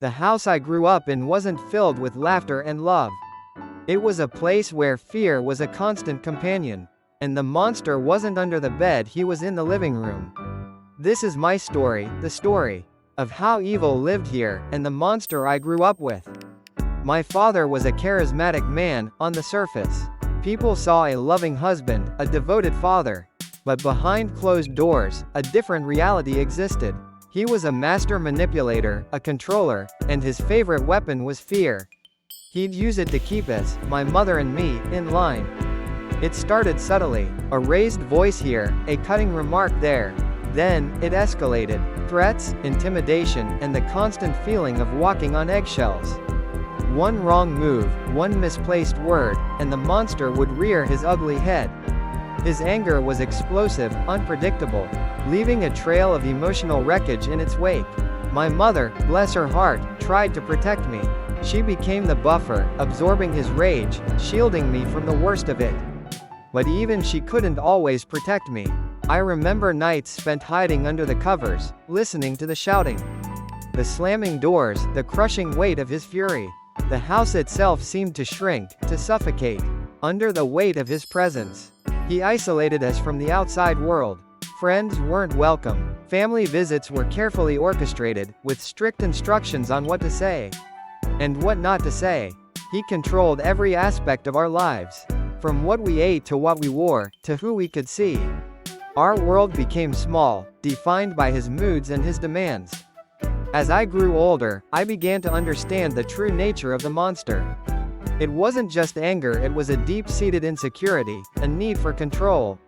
The house I grew up in wasn't filled with laughter and love. It was a place where fear was a constant companion. And the monster wasn't under the bed, he was in the living room. This is my story, the story of how evil lived here, and the monster I grew up with. My father was a charismatic man, on the surface. People saw a loving husband, a devoted father. But behind closed doors, a different reality existed. He was a master manipulator, a controller, and his favorite weapon was fear. He'd use it to keep us, my mother and me, in line. It started subtly, a raised voice here, a cutting remark there. Then, it escalated. Threats, intimidation, and the constant feeling of walking on eggshells. One wrong move, one misplaced word, and the monster would rear his ugly head. His anger was explosive, unpredictable, leaving a trail of emotional wreckage in its wake. My mother, bless her heart, tried to protect me. She became the buffer, absorbing his rage, shielding me from the worst of it. But even she couldn't always protect me. I remember nights spent hiding under the covers, listening to the shouting, the slamming doors, the crushing weight of his fury. The house itself seemed to shrink, to suffocate, under the weight of his presence. He isolated us from the outside world. Friends weren't welcome. Family visits were carefully orchestrated, with strict instructions on what to say and what not to say. He controlled every aspect of our lives, from what we ate to what we wore, to who we could see. Our world became small, defined by his moods and his demands. As I grew older, I began to understand the true nature of the monster. It wasn't just anger, it was a deep-seated insecurity, a need for control.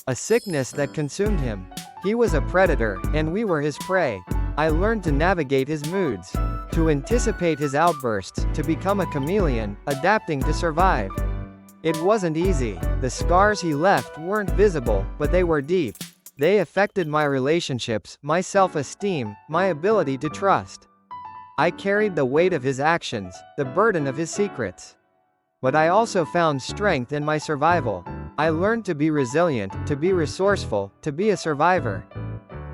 A sickness that consumed him. He was a predator, and we were his prey. I learned to navigate his moods, to anticipate his outbursts, to become a chameleon, adapting to survive. It wasn't easy. The scars he left weren't visible, but they were deep. They affected my relationships, my self-esteem, my ability to trust. I carried the weight of his actions, the burden of his secrets. But I also found strength in my survival. I learned to be resilient, to be resourceful, to be a survivor.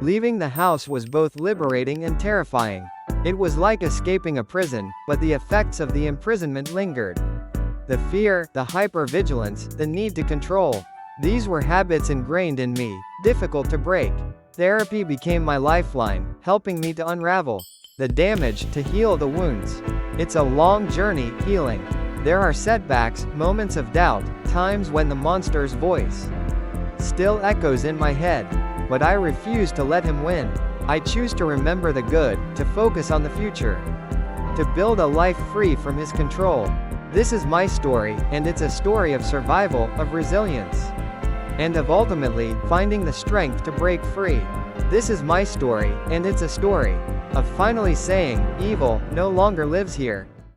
Leaving the house was both liberating and terrifying. It was like escaping a prison, but the effects of the imprisonment lingered. The fear, the hypervigilance, the need to control. These were habits ingrained in me, difficult to break. Therapy became my lifeline, helping me to unravel the damage, to heal the wounds. It's a long journey, healing. There are setbacks, moments of doubt, times when the monster's voice still echoes in my head. But I refuse to let him win. I choose to remember the good, to focus on the future, to build a life free from his control. This is my story, and it's a story of survival, of resilience, and of ultimately finding the strength to break free. This is my story, and it's a story of finally saying, evil no longer lives here.